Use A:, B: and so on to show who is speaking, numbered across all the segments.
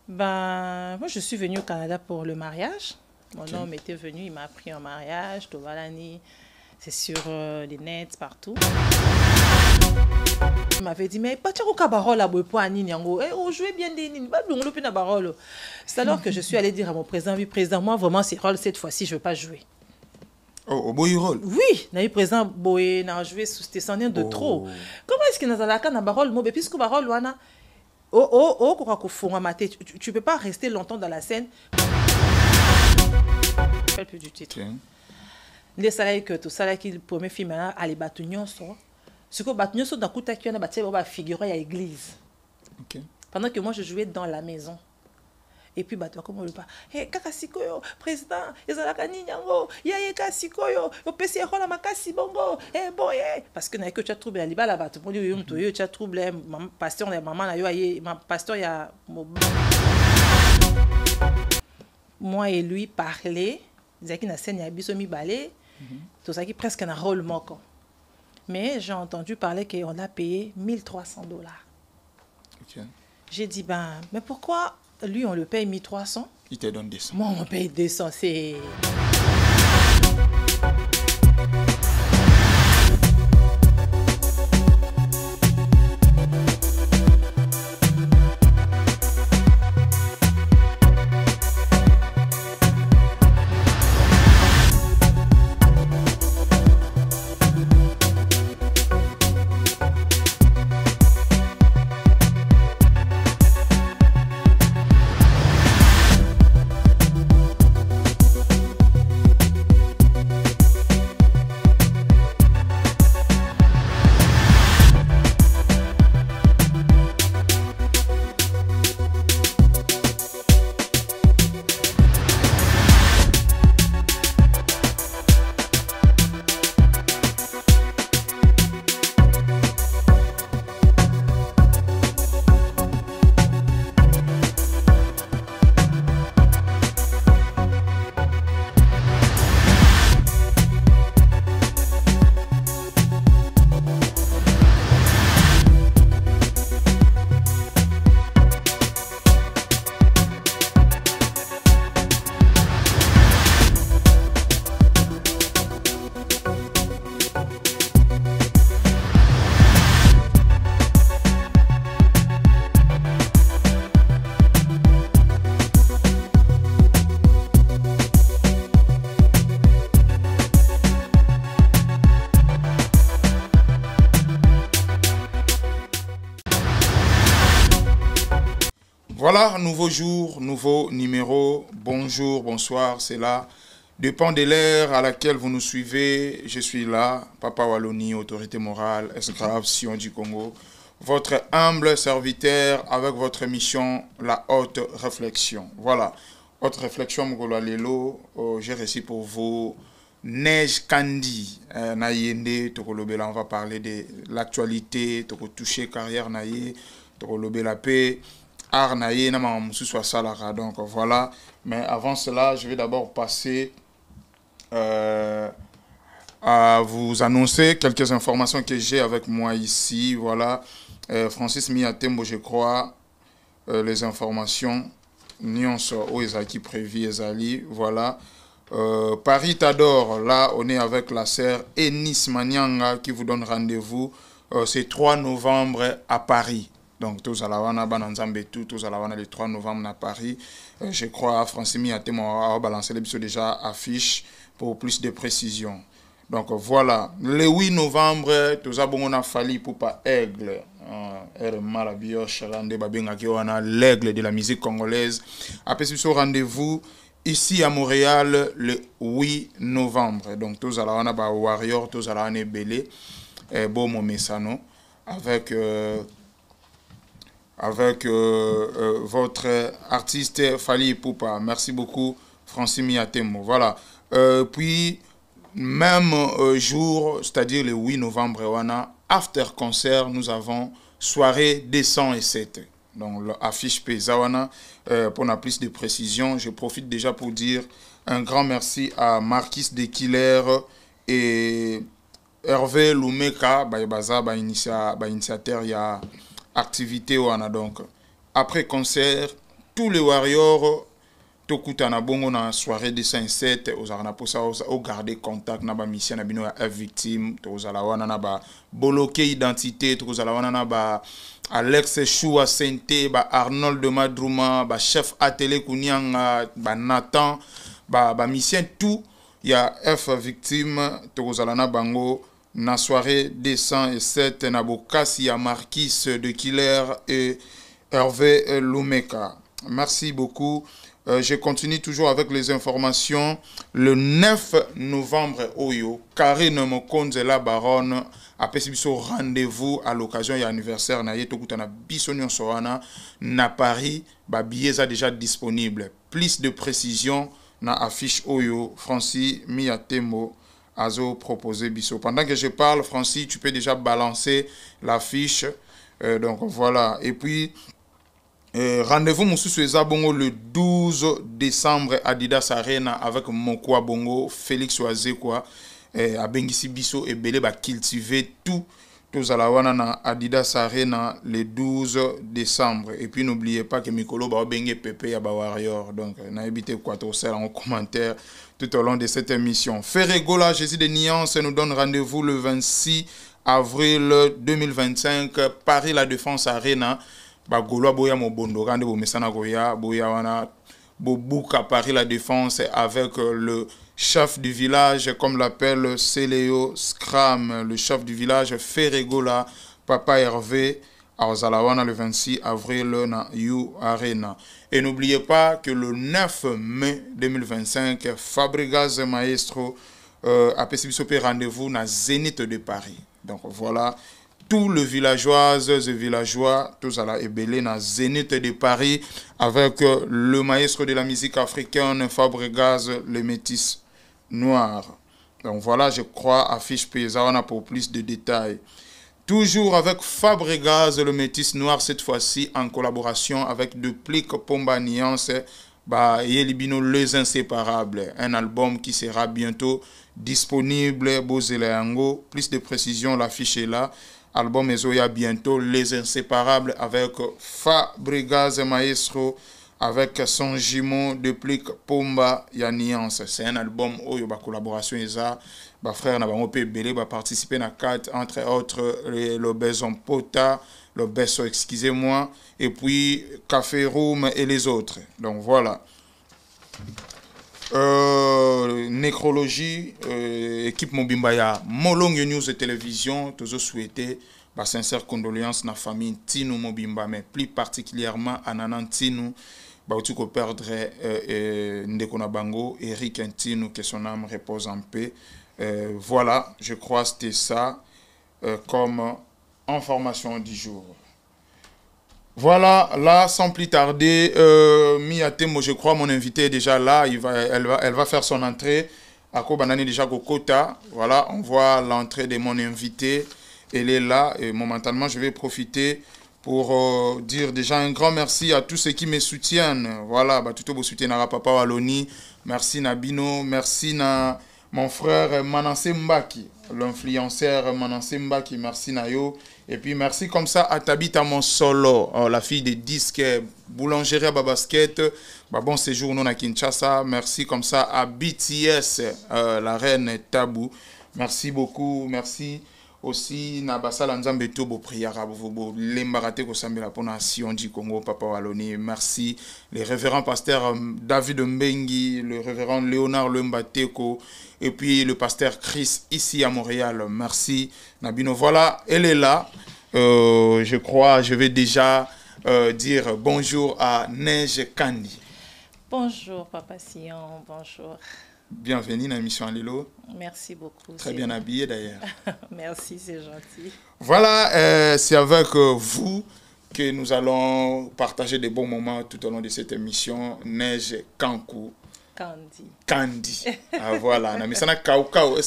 A: Ben, moi, je suis venue au Canada pour le mariage. Mon homme était venu, il m'a pris en mariage, Tovalani, c'est sur les nets, partout. Il m'avait dit, mais pas tu as parole à Boepoani, Nyango. On jouait bien des nines, pas de la parole. C'est alors que je suis allée dire à mon président, oui, président, moi, vraiment, c'est rôle cette fois-ci, je ne veux pas jouer.
B: Oh, boy rôle.
A: Oui, na président Boé n'a joué sous descendant de trop. Comment est-ce qu'il n'a pas la parole, moi, puisque parole, wana. Tu peux pas rester longtemps dans la scène. Je ne plus du titre. Les salariés que tout ça, qui le premier film, allez, batunions sont. Ce que batunions sont dans Kouta qui a bâti, on va figurer à l'église. Pendant que moi, je jouais dans la maison. Et puis, bah, comme on le parle, hé, Kakasikoyo, président, Ezalakani Nyango, Yaye Kasikoyo, au PC Rola Makasi Bongo, hé, bon, hé. Parce que tu as troublé, il y a là bas tu as troublé, pasteur, maman, pasteur, il y a. Moi et lui parlaient, Zaki na scène, il y a Bisomi Balé, tout ça qui presque un rôle manquant. Mais j'ai entendu parler qu'on a payé $1 300. J'ai dit, ben, mais pourquoi lui, on le paye 1300?
B: Il te donne 200.
A: Moi, on paye 200, c'est...
B: Voilà, nouveau jour, nouveau numéro. Bonjour, bonsoir, c'est là. Dépend de l'ère à laquelle vous nous suivez. Je suis là, Papa Wallonie, autorité morale, esclave, Sion du Congo. Votre humble serviteur avec votre émission, la haute réflexion. Voilà, haute réflexion, Mgola Lelo, j'ai réussi pour vous. Neige Kandi, Nayende, on va parler de l'actualité, toucher carrière Naye, la paix. Arnaïe, donc voilà. Mais avant cela, je vais d'abord passer à vous annoncer quelques informations que j'ai avec moi ici. Voilà. Francis Miatembo, je crois, les informations. Nyonso Oezaki Prévi Ezali. Voilà. Paris t'adore. Là, on est avec la sœur Enis Manianga qui vous donne rendez-vous. C'est 3 novembre à Paris. Donc, tous à la Wana, Bananzambe, tous à la Wana, le 3 novembre à Paris. Je crois, Francimi a balancé l'épisode déjà affiche pour plus de précision. Donc, voilà. Le 8 novembre, tous à Bongona Fali pour pas aigle. L'aigle de la musique congolaise. Après ce rendez-vous, ici à Montréal, le 8 novembre. Donc, tous à la Wana, Warrior, tous à la Wana, Belé, Bomo Messano, avec votre artiste Fali Poupa. Merci beaucoup, Francis Miatemo. Voilà. Puis, même jour, c'est-à-dire le 8 novembre, on a after concert, nous avons soirée des 107. Donc, l'affiche Pesawana. Pour la plus de précision, je profite déjà pour dire un grand merci à Marquis de Killer et Hervé Lumeka, initiateur, il y a activité. Donc, après concert, tous les warriors tokutana bongo na soirée de 5-7 ozala pour ça au garder contact na ba mission na bino ya victime tozala wana na ba bloquer identité tozala wana na ba Alex Choua Sente ba Arnold de Madrouma ba chef atelier Kunianga ba Nathan ba mission tout ya F victime tozala na bango na soirée de 107 na bokasi ya Marquis de Killer et Hervé Lumeka. Merci beaucoup. Je continue toujours avec les informations. Le 9 novembre, Oyo, Karine Mokonze la baronne a fait rendez-vous à l'occasion de l'anniversaire na Bissonion Soana na Paris. Ba billets déjà disponible. Plus de précision na affiche Oyo Francis Miatemo Azo proposé Bisso. Pendant que je parle, Francis, tu peux déjà balancer l'affiche. Donc voilà. Et puis rendez-vous Moussou Bongo le 12 décembre Adidas Arena avec Mokwa Bongo, Félix Oazekwa, à Bengisi Bisso et Belé va cultiver tout Tozalawana na Adidas Arena le 12 décembre. Et puis n'oubliez pas que Mikolo va bengue Pepe ya ba Warrior. Donc n'hésitez quoi tout ça en commentaire tout au long de cette émission. Ferregola, Jésus de Nuance nous donne rendez-vous le 26 avril 2025 Paris La Défense Arena. Ba Gaulois boya mo bondo rande bo mesana goya boya wana bobuka Paris La Défense avec le chef du village comme l'appelle Céléo Scram, le chef du village Ferregola Papa Hervé à Ozalawana le 26 avril na You Arena. Et n'oubliez pas que le 9 mai 2025 Fabregas Maestro a passé rendez-vous na Zénith de Paris. Donc voilà. Tous les villageoises et villageois, tous à la ébélé dans Zénith de Paris avec le maestro de la musique africaine Fabregas, le métis noir. Donc voilà, je crois, affiche paysanne pour plus de détails. Toujours avec Fabregas, le métis noir, cette fois-ci en collaboration avec Duplique Pomba Nuance, Yelibino Les Inséparables, un album qui sera bientôt disponible, Bozeleango. Plus de précision, l'affiche est là. Album Ezoya bientôt, Les Inséparables avec Fabregas Maestro, avec son jumeau Duplique Pomba Yaniance. C'est un album où il y a une collaboration. Les frères n'ont pas participé à 4, entre autres, le Beson Pota, le Besso, excusez-moi, et puis Café Room et les autres. Donc voilà. Nécrologie, équipe Mobimbaya, Molong News et Télévision, toujours souhaité sincères condoléances à la famille Tino Mobimba, mais plus particulièrement à Nanan Tino, tu peux perdre Ndekona Bango, Eric Tino, que son âme repose en paix. Voilà, je crois que c'était ça comme information du jour. Voilà, là, sans plus tarder, Miatemo, je crois, mon invité est déjà là. Elle va faire son entrée. Ako Banani déjà Kokota. Voilà, on voit l'entrée de mon invité. Elle est là. Et momentanément, je vais profiter pour dire déjà un grand merci à tous ceux qui me soutiennent. Voilà, tout le soutien à Papa Waloni. Merci Nabino. Merci na mon frère Manassé Mbaki, l'influenceur Manassé Mbaki. Merci Nayo. Et puis merci comme ça à Tabita Monsolo, la fille des disques, boulangerie à Babasket, bon séjour non à Kinshasa. Merci comme ça à BTS, la reine Tabou. Merci beaucoup, merci aussi Nabasa Lanzambe Tobo Priara Bobo, l'embarraté ko sambela pour nation du Congo, Papa Waloni. Merci les révérends pasteur David Mbengi, le révérend Léonard Lembateko. Et puis le pasteur Chris ici à Montréal. Merci Nabino. Voilà, elle est là. Je crois, je vais déjà dire bonjour à Neige Kandi.
A: Bonjour Papa Sion, bonjour.
B: Bienvenue dans l'émission Alilo.
A: Merci beaucoup.
B: Très bien habillé d'ailleurs.
A: Merci, c'est gentil.
B: Voilà, c'est avec vous que nous allons partager des bons moments tout au long de cette émission. Neige Kankou. Candy. Ah, voilà. Mais ça n'a cacao.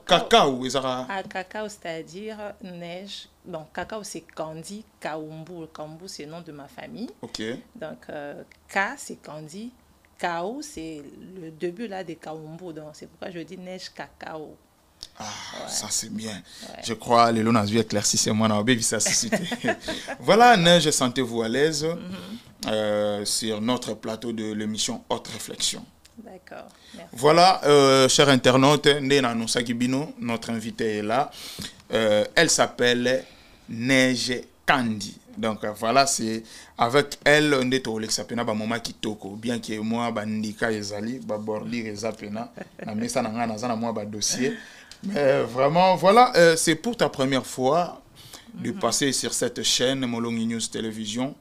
B: Cacao.
A: Ah, cacao, c'est-à-dire neige. Donc, cacao, c'est Candy. Kaumbu. Kaumbu, c'est le nom de ma famille.
B: Ok.
A: Donc, Ka, c'est Candy. Kao, c'est le début là de Kaumbu. Donc, c'est pourquoi je dis neige cacao.
B: Ah, ouais. Ça c'est bien. Ouais. Je crois, les lots ont vu éclaircissement, on a ça suscité. Voilà, neige, sentez-vous à l'aise. sur notre plateau de l'émission Haute Réflexion.
A: D'accord. Merci.
B: Voilà, chers internautes, notre invitée est là. Elle s'appelle Neige Kandi. Donc voilà, c'est avec elle, on est au Lexapena, Mama Kitoko. Bien que moi, Bandika Ezali, Babordi Ezapena, mais ça n'a rien à moi, dossier. Mais vraiment, voilà, c'est pour ta première fois de passer sur cette chaîne, Molongi News Télévision,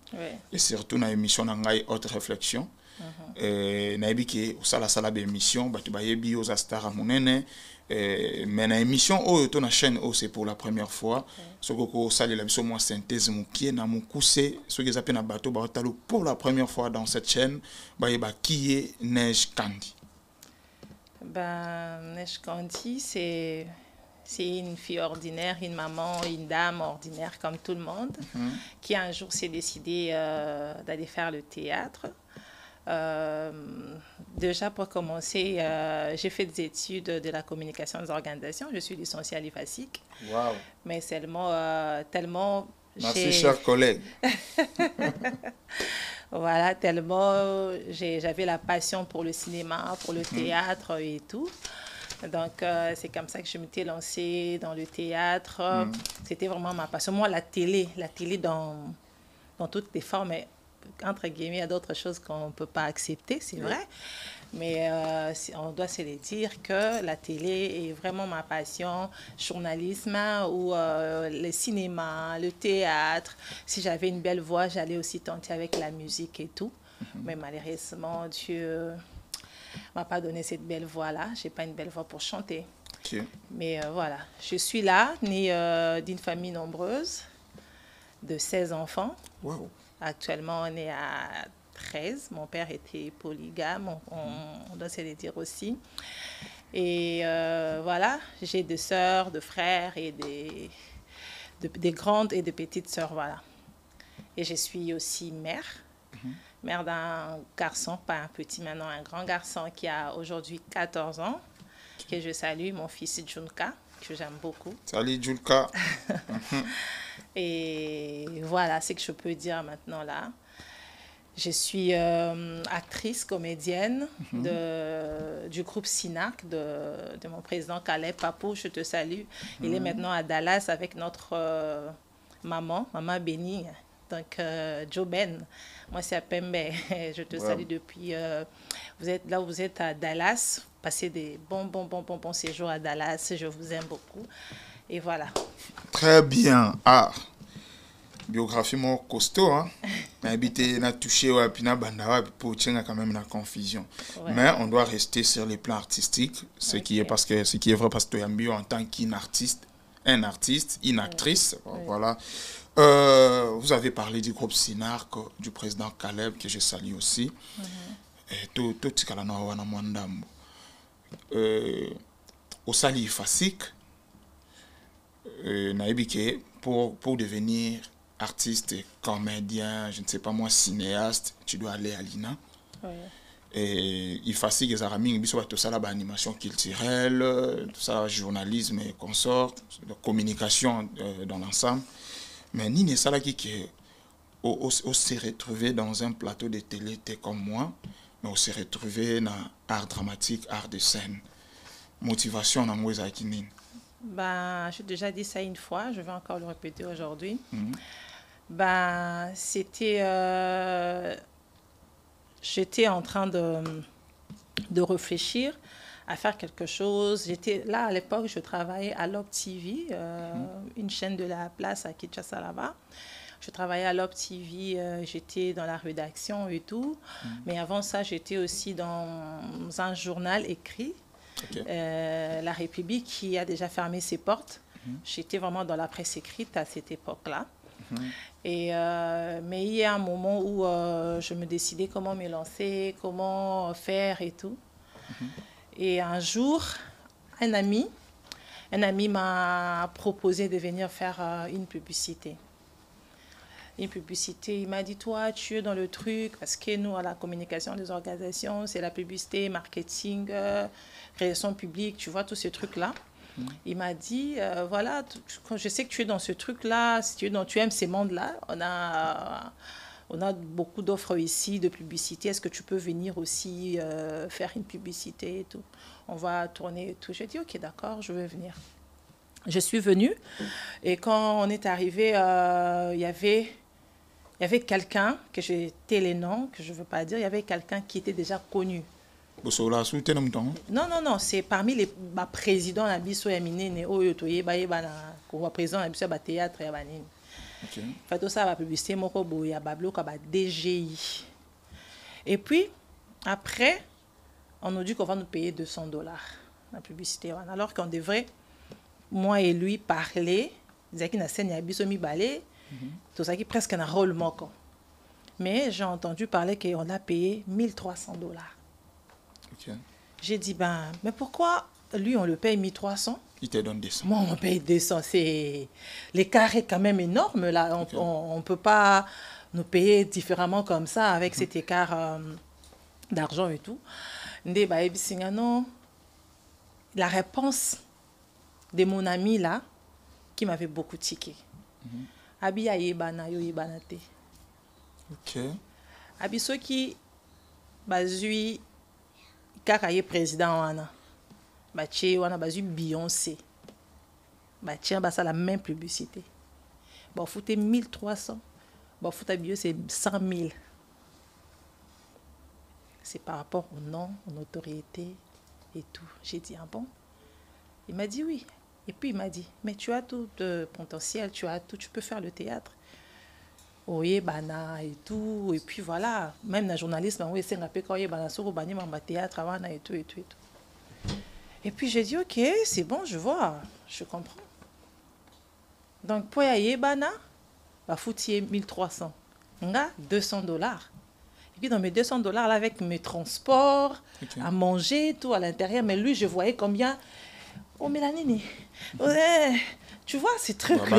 B: et surtout dans l'émission Nangai Haute Réflexion. Naibi qui au sala d'émission, batu bayebi aux astara monene. Mais dans l'émission on a chaîne c'est pour la première fois. Ce que ça la biso moi synthèse mukie na mukuse ce que appellent na bateau batalo pour la première fois dans cette chaîne bayeba qui est Neige Kandi.
A: Ben Neige Kandi c'est une fille ordinaire, une maman, une dame ordinaire comme tout le monde, qui un jour s'est décidée d'aller faire le théâtre. Déjà pour commencer, j'ai fait des études de la communication des organisations. Je suis licenciée à l'IFASIC.
B: Wow.
A: Mais tellement
B: merci, chers collègues.
A: Voilà, tellement j'avais la passion pour le cinéma, pour le théâtre et tout. Donc, c'est comme ça que je m'étais lancée dans le théâtre. C'était vraiment ma passion. Moi, la télé dans toutes les formes, entre guillemets, il y a d'autres choses qu'on ne peut pas accepter, c'est vrai. Mais on doit se le dire que la télé est vraiment ma passion. Journalisme ou le cinéma, le théâtre. Si j'avais une belle voix, j'allais aussi tenter avec la musique et tout. Mais malheureusement, Dieu m'a pas donné cette belle voix-là. Je n'ai pas une belle voix pour chanter. Mais voilà, je suis là, née d'une famille nombreuse, de 16 enfants.
B: Wow.
A: Actuellement, on est à 13. Mon père était polygame, on doit se le dire aussi. Et voilà, j'ai des sœurs, des frères et des grandes et des petites sœurs, voilà. Et je suis aussi mère. Mère d'un garçon, pas un petit maintenant, un grand garçon qui a aujourd'hui 14 ans, que je salue, mon fils Junka, que j'aime beaucoup.
B: Salut Junka.
A: Et voilà ce que je peux dire maintenant là. Je suis actrice, comédienne du groupe SINAC, de mon président Caleb Papou, je te salue. Il est maintenant à Dallas avec notre maman Béni. Donc, Joe Ben, moi c'est à Pembe. Je te salue depuis. Vous êtes à Dallas. Passez des bons séjours à Dallas. Je vous aime beaucoup. Et voilà.
B: Très bien. Ah, biographie mon costaud, hein. Mais habité n'a touché ou apina bandawa pour tenir quand même la confusion. Mais on doit rester sur les plans artistiques, ce qui est vrai parce que Yambio en tant qu'une artiste, une actrice, voilà. Vous avez parlé du groupe Sinarc, du président Caleb, que je salue aussi. Et tout ce qu'il y a dans Mwandambo. Au Sali Fasik, pour devenir artiste, comédien, je ne sais pas moi, cinéaste, tu dois aller à l'INA. Et il fascine les amis, tout ça, l'animation culturelle, tout ça, journalisme et consorts, de communication dans l'ensemble. Mais ni ça là qui on s'est retrouvé dans un plateau de télé comme moi, mais on s'est retrouvé dans art dramatique, art de scène. Motivation dans moi Zakinin.
A: Ben, j'ai déjà dit ça une fois, je vais encore le répéter aujourd'hui. Ben, c'était j'étais en train de réfléchir à faire quelque chose. J'étais là à l'époque, je travaillais à Lob TV, une chaîne de la place à Kinshasa là-bas. Je travaillais à Lob TV, j'étais dans la rédaction et tout. Mais avant ça, j'étais aussi dans un journal écrit, La République, qui a déjà fermé ses portes. J'étais vraiment dans la presse écrite à cette époque-là. Et, mais il y a un moment où je me décidais comment me lancer, comment faire et tout. Et un jour, un ami m'a proposé de venir faire une publicité. Il m'a dit, toi, tu es dans le truc, parce que nous, à la communication des organisations, c'est la publicité, marketing, relations publiques, tu vois, tous ces trucs-là. Il m'a dit, voilà, je sais que tu es dans ce truc-là, si tu aimes ces mondes-là, on a beaucoup d'offres ici de publicité. Est-ce que tu peux venir aussi faire une publicité et tout? On va tourner et tout. J'ai dit, ok, d'accord, je vais venir. Je suis venue et quand on est arrivé, il y avait quelqu'un, que j'ai tais les noms, que je ne veux pas dire, il y avait quelqu'un qui était déjà connu. Non, c'est parmi les présidents de la biso ya minene, oyotoye ba président de la théâtre ya banine. Ok. Fait tout ça va publicité moko boya bablo ka ba DGI. Et puis après on nous dit qu'on va nous payer $200 la publicité, alors qu'on devrait moi et lui parler, zaki na scène ya biso mi balé, tout ça qui presque un rôle moko. Mais j'ai entendu parler qu'on a payé $1,300. Okay. J'ai dit, mais pourquoi lui, on le paye 1,300?
B: Il te donne 200.
A: Moi, on paye 200. L'écart est quand même énorme. Là. Okay. On ne peut pas nous payer différemment comme ça, avec cet écart d'argent et tout. Non. La réponse de mon ami, là, qui m'avait beaucoup tiqué. Abi ayebana yo yebanate.
B: Ok.
A: Abi ceux qui bazui kaka ye président wana bache wana bazui Beyoncé bache basa la même publicité bon foute 1,300 bon foute Beyoncé 100,000. C'est par rapport au nom, aux notoriété et tout. J'ai dit, ah bon? Il m'a dit oui. Et puis il m'a dit, mais tu as tout de potentiel, tu as tout, tu peux faire le théâtre. Oui, bana et tout. Et puis voilà, même dans le journalisme, oui, c'est un peu quand il y a théâtre et tout, et tout, et tout. Et puis j'ai dit, ok, c'est bon, je vois, je comprends. Donc, pour y bana, bah, foutu 1,300. Nga, $200. Et puis dans mes $200, là, avec mes transports, okay, à manger, tout à l'intérieur, mais lui, je voyais combien. Oh, Mélanie, ouais, tu vois, ces trucs-là.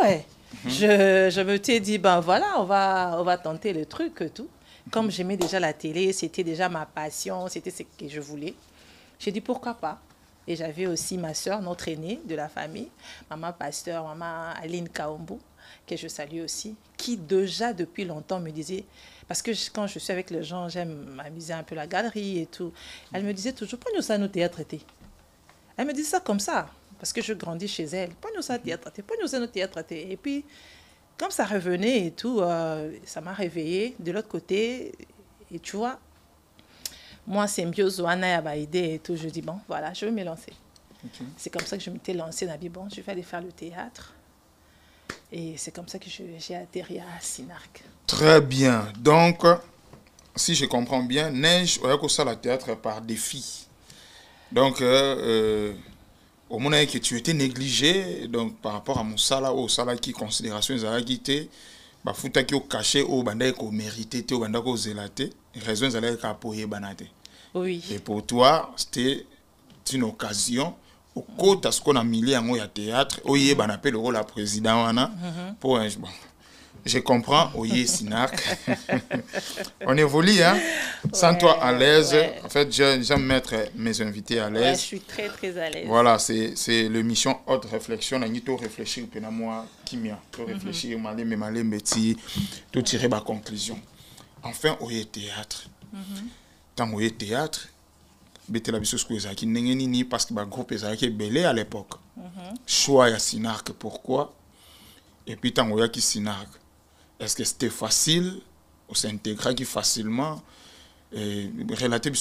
A: Ouais. Je me suis dit, voilà, on va tenter le truc, tout. Comme j'aimais déjà la télé, c'était déjà ma passion, c'était ce que je voulais. J'ai dit, pourquoi pas? Et j'avais aussi ma soeur, notre aînée de la famille, maman pasteur, maman Aline Kaombo, que je salue aussi, qui déjà depuis longtemps me disait, parce que quand je suis avec les gens, j'aime m'amuser un peu la galerie et tout. Elle me disait toujours, pas nous ça nous théâtre. Elle me disait ça comme ça, parce que je grandis chez elle. Pas nous ça théâtre, pas nous ça nous théâtre. Et puis, comme ça revenait et tout, ça m'a réveillée de l'autre côté. Et tu vois, moi, c'est mieux Zoana a idée et tout. Je dis, bon, voilà, je vais me lancer. Okay. C'est comme ça que je m'étais lancée. Je dit, bon, je vais aller faire le théâtre. Et c'est comme ça que j'ai atterri à Sinarc.
B: Très bien. Donc, si je comprends bien, Neige, on a que ça le théâtre par défi. Donc, au moment où tu étais négligé, donc par rapport à mon salaire, au salaire qui considération ils avaient quitté, bah fouta qui au caché au bandai qu'on méritait, au bandai qu'on zélaté, raison ils allaient capoyer banate.
A: Oui.
B: Et pour toi, c'était une occasion. Au côté de ce qu'on a mis en théâtre, au yé banapé le rôle à président pour un bon. Je comprends, Oye Sinarc. On évolue, hein? Sans toi à l'aise. Ouais. En fait, j'aime mettre mes invités à l'aise.
A: Ouais, je suis très, très à l'aise.
B: Voilà, c'est l'émission Haute Réflexion. On a tout réfléchir, puis moi, qui m'a tout réfléchir, m'aller, métier, tout tirer ma conclusion. Enfin, Oye Théâtre. Tant Oye Théâtre, bête la biso qui n'est parce que le groupe est belé à l'époque. Choix à Sinarc, pourquoi? Et puis, tant Oye qui Sinarc. Est-ce que c'était facile ou s'intégrer facilement et relater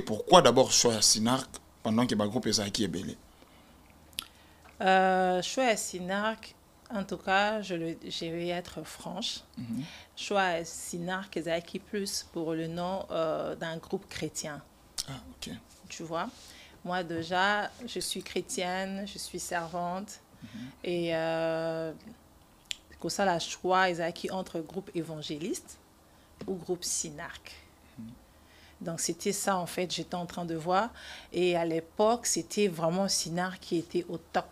B: pourquoi d'abord choisir Sinarc pendant que le groupe est belé?
A: Choisir Sinarc, en tout cas, je vais être franche. Choisir Sinarc est plus pour le nom d'un groupe chrétien.
B: Ah, ok.
A: Tu vois, moi déjà, je suis chrétienne, je suis servante et que ça la choix qui entre groupe évangéliste ou groupe Sinarc. Donc c'était ça en fait, j'étais en train de voir et à l'époque c'était vraiment Sinarc qui était au top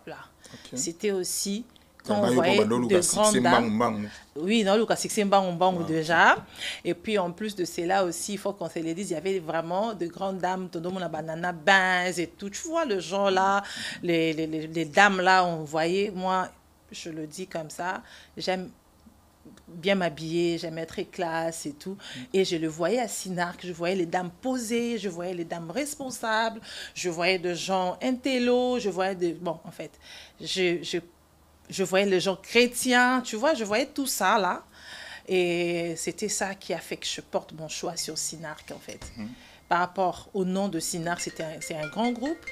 A: là. Okay. C'était aussi quand on voyait de grandes dames. Oui, non, Lucas Sixemba déjà. Et puis en plus de cela aussi, il faut qu'on se le dise, il y avait vraiment de grandes dames, tout le monde a banana Benz et tout. Tu vois le genre là, les dames là, on voyait, moi je le dis comme ça, j'aime bien m'habiller, j'aimais être très classe et tout. Et je le voyais à Sinark, je voyais les dames posées, je voyais les dames responsables, je voyais des gens intello, je voyais des... Bon, en fait, je voyais les gens chrétiens, tu vois, je voyais tout ça là. Et c'était ça qui a fait que je porte mon choix sur Sinark, en fait. Par rapport au nom de Sinark, c'est un grand groupe.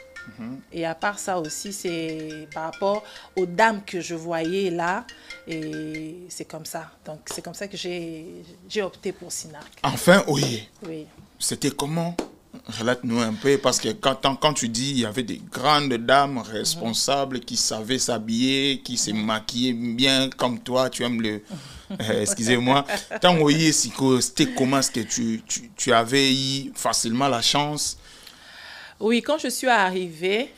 A: Et à part ça aussi, c'est par rapport aux dames que je voyais là. Et c'est comme ça. Donc, c'est comme ça que j'ai opté pour Sinark.
B: Enfin, oui.
A: Oui.
B: C'était comment? Relate-nous un peu, parce que quand tu dis il y avait des grandes dames responsables qui savaient s'habiller, qui se maquillaient bien comme toi, tu aimes le... excusez-moi. Tant oui, c'était comment est-ce que tu avais eu facilement la chance?
A: Oui, quand je suis arrivée,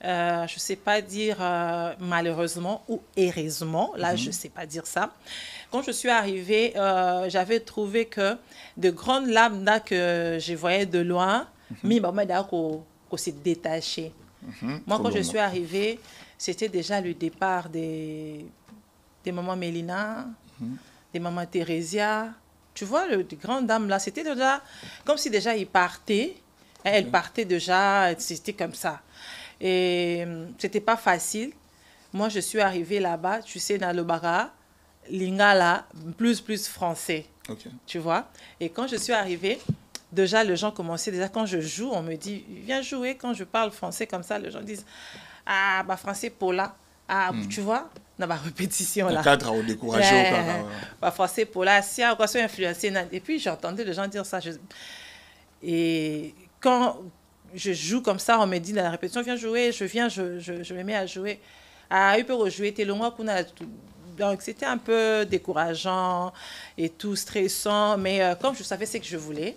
A: je ne sais pas dire malheureusement ou heureusement, là je ne sais pas dire ça. Quand je suis arrivée, j'avais trouvé que de grandes lambda que je voyais de loin, mais qu'on s'est détaché. Moi, quand je suis arrivée, c'était déjà le départ des mamans Mélina, des mamans Thérésia. Tu vois, les grandes dames là, c'était déjà comme si déjà ils partaient. Elle partait déjà, c'était comme ça. Et c'était pas facile. Moi, je suis arrivée là-bas, tu sais, dans le Bara, Lingala, plus français. Tu vois. Et quand je suis arrivée, déjà, les gens commençaient, déjà quand je joue, on me dit, viens jouer. Quand je parle français comme ça, les gens disent, ah, bah français pour là. Ah, tu vois, dans ma répétition là.
B: Le cadre au découragé.
A: Bah français pour là, si on soit influencé. Et puis, j'entendais les gens dire ça. Et quand je joue comme ça, on me dit dans la répétition, viens jouer, je me mets à jouer. Ah, il peut jouer, t'es loin qu'on a... Donc, c'était un peu décourageant et tout, stressant. Mais comme je savais ce que je voulais,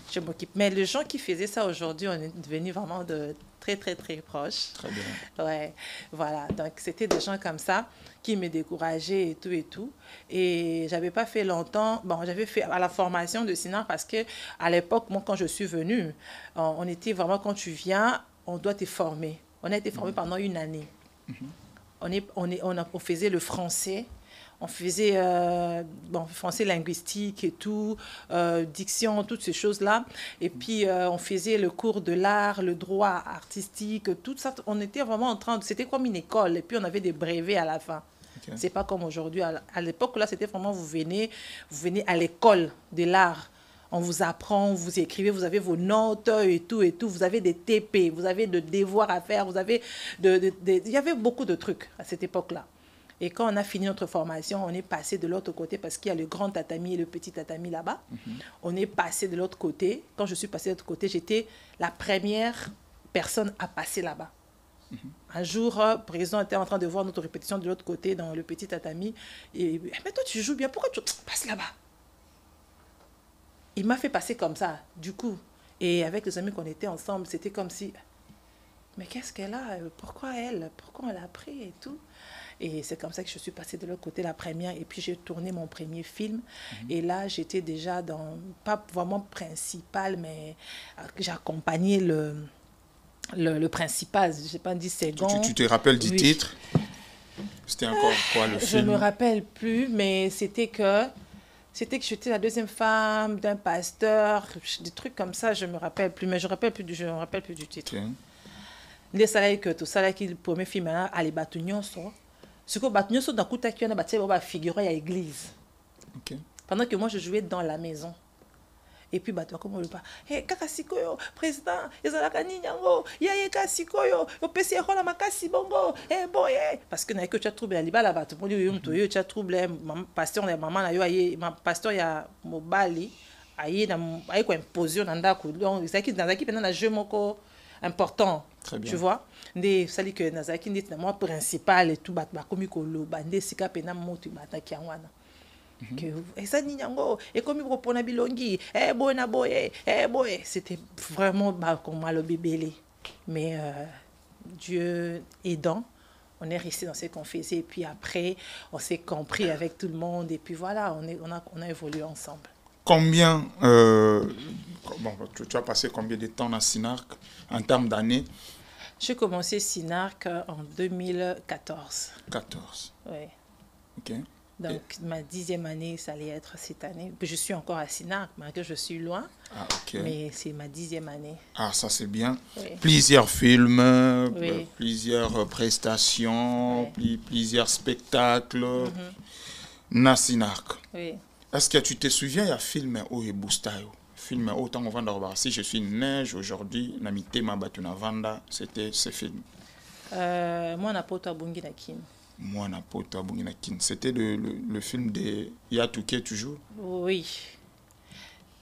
A: je m'occupe. Mais les gens qui faisaient ça aujourd'hui, on est devenus vraiment de très proches.
B: Très bien.
A: Ouais, voilà. Donc, c'était des gens comme ça qui me décourageaient et tout et tout. Et j'avais pas fait longtemps. Bon, j'avais fait à la formation de Sinark parce que à l'époque, moi, quand je suis venue, on était vraiment, quand tu viens, on doit te former. On a été formé pendant une année. On faisait le français. On faisait français linguistique et tout, diction, toutes ces choses-là. Et puis, on faisait le cours de l'art, le droit artistique, tout ça. On était vraiment en train de... C'était comme une école. Et puis, on avait des brevets à la fin. C'est pas comme aujourd'hui. À l'époque, là, c'était vraiment, vous venez à l'école de l'art. On vous apprend, vous écrivez, vous avez vos notes et tout. Vous avez des TP, vous avez des devoirs à faire, vous avez... Il y avait beaucoup de trucs à cette époque-là. Et quand on a fini notre formation, on est passé de l'autre côté parce qu'il y a le grand tatami et le petit tatami là-bas. On est passé de l'autre côté. Quand je suis passée de l'autre côté, j'étais la première personne à passer là-bas. Un jour, le président était en train de voir notre répétition de l'autre côté dans le petit tatami. Et mais toi, tu joues bien, pourquoi tu passes là-bas? Il m'a fait passer comme ça, du coup. Et avec les amis qu'on était ensemble, c'était comme si... Mais qu'est-ce qu'elle a? Pourquoi elle a pris et tout? Et c'est comme ça que je suis passée de l'autre côté, la première. Et puis, j'ai tourné mon premier film. Et là, j'étais déjà dans... Pas vraiment principal, mais j'accompagnais le principal. Je ne sais pas, 10 secondes.
B: Tu te rappelles du titre? C'était encore quoi, le film?
A: Je ne me rappelle plus, mais c'était que j'étais la deuxième femme d'un pasteur. Des trucs comme ça, je ne me rappelle plus. Mais je ne me rappelle plus du titre. Les salaires que tout ça, qui le premier film, à les batunions sont... Ce que batunions sont dans le qui on a bâti figuré à l'église. Pendant que moi, je jouais dans la maison. Et puis, comme on le parle, hey, kakasikoyo, président, yango, kakasikoyo, opesi rola makasi bongo, eh bon, eh. Parce que tu as troublé, ali bala batu, tu as troublé, pasteur, maman, pasteur, il y a mobali, aïe, aïe, quoi, imposition, nanda, donc, c'est qui, dans l'équipe, dans un jeu moko important. Tu vois, des sali que nazaki dit na moi principal et tout ba komi ko lo bande sika pena motu bataki wana que esa ni nyango et komi ko pona bilongi bona boye boye, c'était vraiment comme le bébé. Mais Dieu aidant, on est resté dans ce qu'on faisait et puis après on s'est compris avec tout le monde et puis voilà, on a évolué ensemble.
B: Combien tu as passé combien de temps dans Sinark en termes d'années?
A: J'ai commencé Sinark en 2014.
B: 14.
A: Oui.
B: Ok.
A: Donc, ma 10e année, ça allait être cette année. Je suis encore à Sinac, malgré que je suis loin.
B: Ah, ok.
A: Mais c'est ma 10e année.
B: Ah, ça c'est bien.
A: Oui.
B: Plusieurs films,
A: Oui.
B: plusieurs prestations, plusieurs spectacles. Na Sinac.
A: Oui.
B: Est-ce que tu te souviens, il y a un film où il y a film autant on va dans si je suis neige aujourd'hui, Namité Mabatuna Vanda, c'était ce film.
A: Moi, na poto abungi na kin.
B: Moi, na poto abungi na kin. C'était le film de Yatouké toujours.
A: Oui.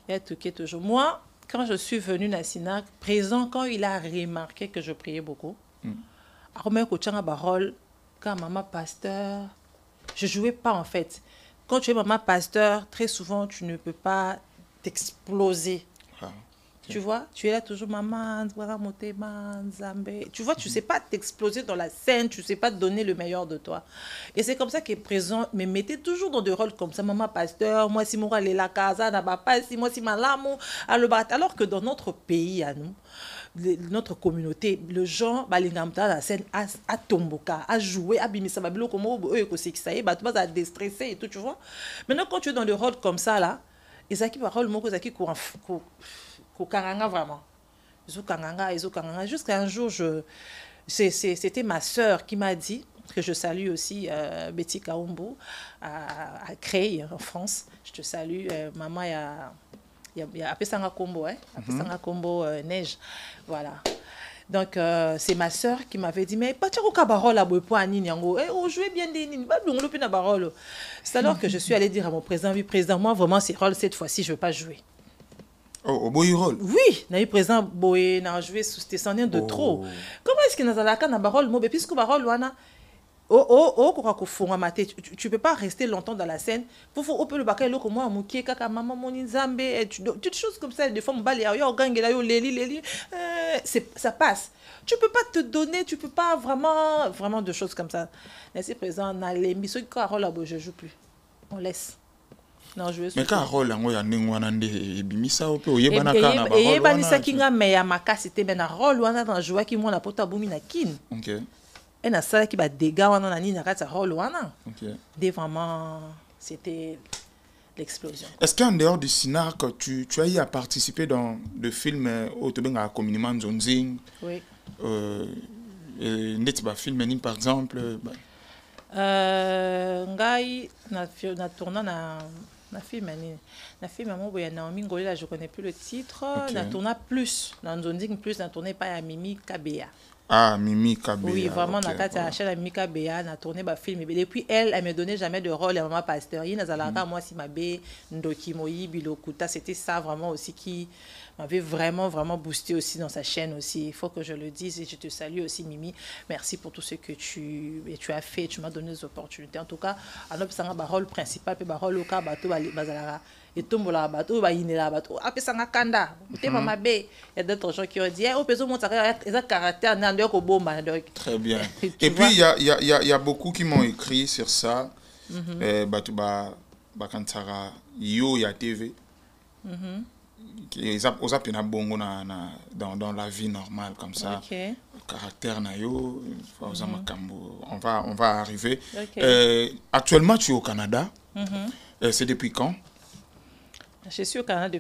A: Yatouké toujours. Moi, quand je suis venue à Sinac, présent, quand il a remarqué que je priais beaucoup, Armé Kochanga Barol, quand maman pasteur, je jouais pas en fait. Quand tu es maman pasteur, très souvent, tu ne peux pas t'exploser. Ah, okay. Tu vois, tu es là toujours, maman, tu vois, tu sais pas t'exploser dans la scène, tu sais pas te donner le meilleur de toi. Et c'est comme ça qu'est présent, me mettez toujours dans des rôles comme ça, maman pasteur, moi si moi la casa, pas si moi si malamu, alors que dans notre pays à nous, notre communauté, le gens balingamta la scène à tomboka, à jouer, à bimisa babilo comme eux que c'est ça y est, bah tu vas déstresser et tout, tu vois. Maintenant quand tu es dans le rôle comme ça là, Isaki parole moko Isaki ko kanganga vraiment. Jusqu'à un jour c'était ma sœur qui m'a dit, que je salue aussi, Betty Kaumbo à Creil en France. Je te salue, maman il y a Apesanga Combo, hein? Apesanga Combo neige. Voilà. Donc, c'est ma sœur qui m'avait dit, mais pas tu as parole à Boepo à Ninyango. On jouait bien des Nin, pas de l'opinion parole. C'est alors que je suis allée dire à mon président, oui, président, moi, vraiment, ces rôles, cette fois-ci, je ne veux pas jouer.
B: Oh, au boy rôle?
A: Oui, n'a eu président Boé, n'a joué sous descendant de trop. Comment est-ce qu'il n'a pas de parole, moi, puisque parole, Wana. Tu peux pas rester longtemps dans la scène. Pour faire le bac là comme moi mukie kaka maman moni nzambe toutes choses comme ça des fois me balé yo gangue là yo leli ça passe. Tu peux pas te donner, tu peux pas vraiment de choses comme ça. Merci présent na les missions Carole là je joue plus. On laisse. Non, je veux.
B: Mais Carole là ngoya ningwana nde bimisa ope oyebana kana ba.
A: Oyebana kinga me ya makasi te na rôle wana dans jouer qui moi na pota bumi na kin.
B: OK.
A: Et na ça qui va dégâts wana na ni na kata rôle wana. OK. Vraiment c'était l'explosion.
B: Est-ce qu'en dehors du Sinac tu as eu à participer dans le film Otobenga Communiment Zonzing? Oui. Netiba film ni par exemple
A: ngai na tournant na film mo boya Naomi Ngolela, je connais plus le titre. Okay. Na tourna plus na Zonzing plus na tourné pas à Mimi Kabea.
B: Ah, Mimi Kabea.
A: Oui, vraiment, okay, na kata chaîne Mimi Kabea, na tourné ba film. Et depuis elle me donnait jamais de rôle à maman pasteur. Il n'a moi si ma bé Ndoki Moyi Bilokuta, c'était ça vraiment aussi qui m'avait vraiment boosté aussi dans sa chaîne aussi. Il faut que je le dise et je te salue aussi Mimi. Merci pour tout ce que tu as fait, tu m'as donné des opportunités. En tout cas, à notre rôle principal pe rôle au cas bateau bazalara et tombola bateau ba inela bateau apesanga kanda. Te mama bé, il y a d'autres gens qui ont dit oh peso monta ça caractère na ko bomba.
B: Très bien. Et puis il y a beaucoup qui m'ont écrit sur ça. Bateau ba kantara yo ya TV. Dans la vie normale comme ça. Okay. Caractère na yo, on va arriver. Okay. Actuellement tu es au Canada. C'est depuis quand?
A: Je suis au Canada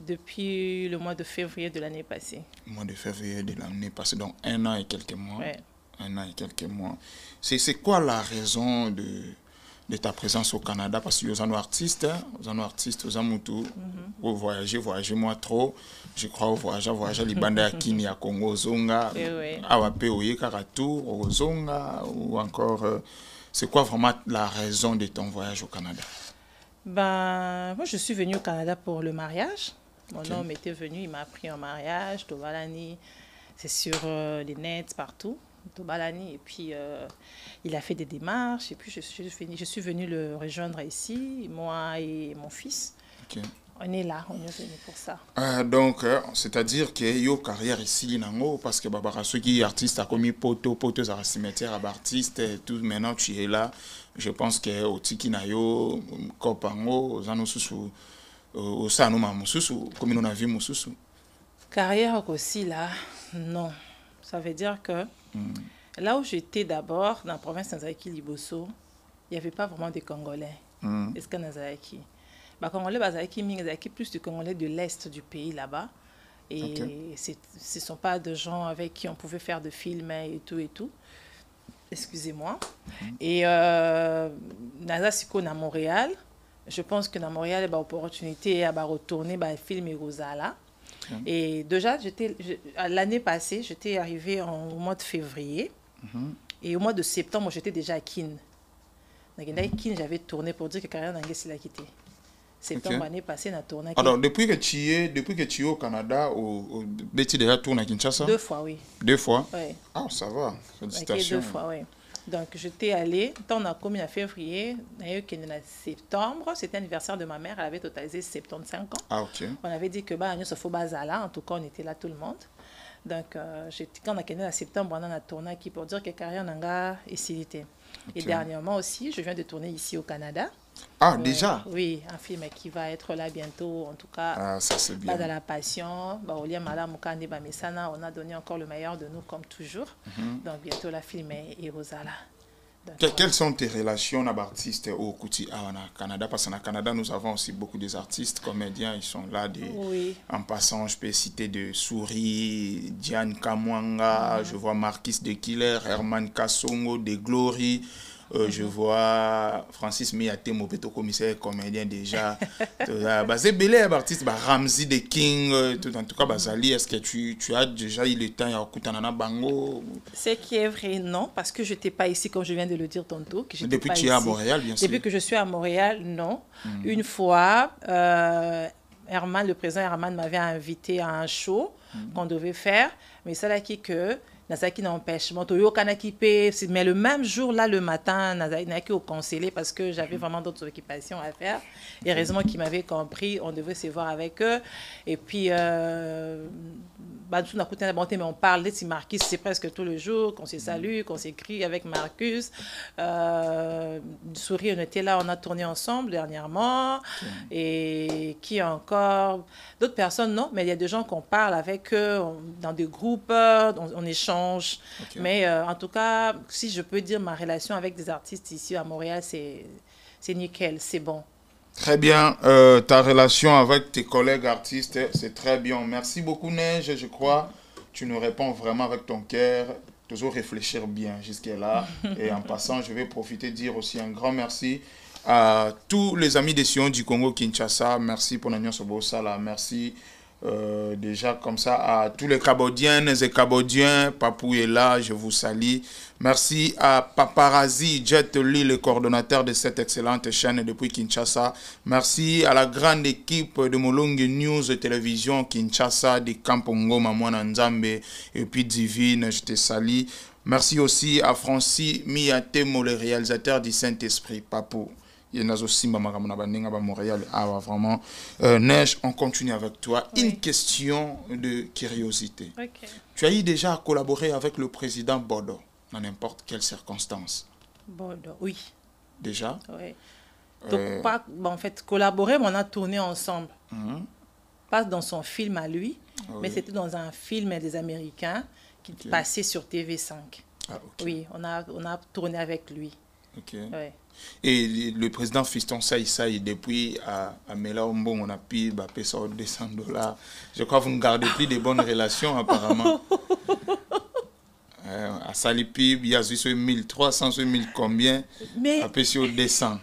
A: depuis le mois de février de l'année passée.
B: Le mois de février de l'année passée, donc 1 an et quelques mois.
A: Ouais.
B: 1 an et quelques mois. C'est quoi la raison de ta présence au Canada? Parce que vous êtes artiste, vous êtes vous voyagez moi trop. Je crois au voyage les bandes à Kini, à Congo, Zonga, à Wapeoye, Karatou, au Zonga, ou encore. C'est quoi vraiment la raison de ton voyage au Canada?
A: Ben, moi, je suis venue au Canada pour le mariage. Mon homme était venu, il m'a pris en mariage, Tobalani, c'est sur les nets partout. Tobalani, et puis il a fait des démarches, et puis je suis venue le rejoindre ici, moi et mon fils. Okay. On est là, on est venu pour ça.
B: Donc, c'est-à-dire que yo carrière ici, parce que ceux qui artistes a commis poteaux à la cimetière, à artiste, tout maintenant tu es là. Je pense que au tiki na yo, kopango, zanosusu, au sanoma mususu, comme on a vu mususu.
A: Carrière aussi là, non. Ça veut dire que là où j'étais d'abord, dans la province d'Anzaki Liboso, il n'y avait pas vraiment de Congolais. Est-ce que Nazaraki? Bah, Congolais, Nazaraki, plus de Congolais de l'Est du pays là-bas. Et ce ne sont pas de gens avec qui on pouvait faire de films et tout et tout. Excusez-moi. Et Naza Siko à Montréal. Je pense que dans Montréal, il y a l'opportunité de retourner le film Rosala. Et déjà, l'année passée, j'étais arrivée au mois de février. Et au mois de septembre, j'étais déjà à Kin. Donc, à Kin, j'avais tourné pour dire que Carrière Nangues l'a quitté. Septembre l'année passée, on a tourné.
B: Alors, depuis que tu es au Canada, tu as déjà tourné à Kinshasa?
A: 2 fois, oui.
B: 2 fois?
A: Oui.
B: Ah, ça va. Félicitations.
A: 2 fois, oui. Donc, j'étais allée, on a commis en février, en septembre, c'était l'anniversaire de ma mère, elle avait totalisé 75 ans.
B: Ah, ok.
A: On avait dit que nous sommes là, en tout cas, on était là tout le monde. Donc, quand on a quitté en septembre, on a tourné qui pour dire que Carrière Nanga est cité. Et dernièrement aussi, je viens de tourner ici au Canada.
B: Ah, déjà?
A: Oui, un film qui va être là bientôt, en tout cas.
B: Ah, ça c'est bien.
A: Dans la passion, on a donné encore le meilleur de nous comme toujours. Donc bientôt la film est Rosala.
B: Quelles sont tes relations avec artistes au Canada? Parce qu'au Canada, nous avons aussi beaucoup d'artistes, comédiens, ils sont là. En passant, je peux citer de Souris, Diane Kamwanga, je vois Marquis de Killer, Herman Kassongo, de Glory. Je vois Francis Miyaté, mon petit commissaire comédien déjà. C'est belé artiste, Ramsey de King, en tout cas Bazali. Est-ce que tu as déjà eu le temps à Kutanana Bango?
A: Ce qui est vrai, non, parce que je n'étais pas ici, comme je viens de le dire tantôt. Que
B: depuis que tu es à Montréal, bien sûr.
A: Depuis que je suis à Montréal, non. Une fois, le président Herman m'avait invité à un show qu'on devait faire, mais c'est là que Nazaki n'empêche. Mais le même jour, là, le matin, Nazaki au conseiller parce que j'avais vraiment d'autres occupations à faire. Et heureusement qu'ils m'avaient compris, on devait se voir avec eux. Et puis, mais on parle de Marcus, c'est presque tous les jours qu'on se salue, qu'on s'écrit avec Marcus. Souris, on était là, on a tourné ensemble dernièrement. Et qui encore? D'autres personnes, non, mais il y a des gens qu'on parle avec eux dans des groupes, on échange. Mais en tout cas, si je peux dire ma relation avec des artistes ici à Montréal, c'est nickel, c'est bon.
B: Très bien. Ta relation avec tes collègues artistes, c'est très bien. Merci beaucoup, Neige. Je crois tu nous réponds vraiment avec ton cœur. Toujours réfléchir bien jusqu'à là. Et en passant, je vais profiter de dire aussi un grand merci à tous les amis des Sion du Congo Kinshasa. Merci pour l'Union Sobosala. Merci. Déjà comme ça à tous les Cambodgiennes et Cambodgiens, Papou est là, je vous salue. Merci à Paparazzi Jet Li, le coordonnateur de cette excellente chaîne depuis Kinshasa. Merci à la grande équipe de Molongue News Télévision Kinshasa, de Kampongo, Mamouana Nzambe et puis Divine, je te salue. Merci aussi à Francis Miyatemo, le réalisateur du Saint-Esprit, Papou. Montréal. Vraiment. Neige, on continue avec toi. Oui. Une question de curiosité.
A: Okay.
B: Tu as eu déjà collaboré avec le président Bodo, dans n'importe quelle circonstance?
A: Bodo, oui.
B: Déjà?
A: Oui. Donc, pas, en fait, collaborer, mais on a tourné ensemble. Pas dans son film à lui, mais c'était dans un film des Américains qui passait sur TV5.
B: Ah,
A: oui, on a tourné avec lui.
B: Oui. Et le président Fiston Saïsaï, depuis à Melaombo, on a payé $200. Je crois que vous ne gardez plus de bonnes relations, apparemment. À Salipi, il y a 1300, 1000 combien? Mais... À Pessio 200.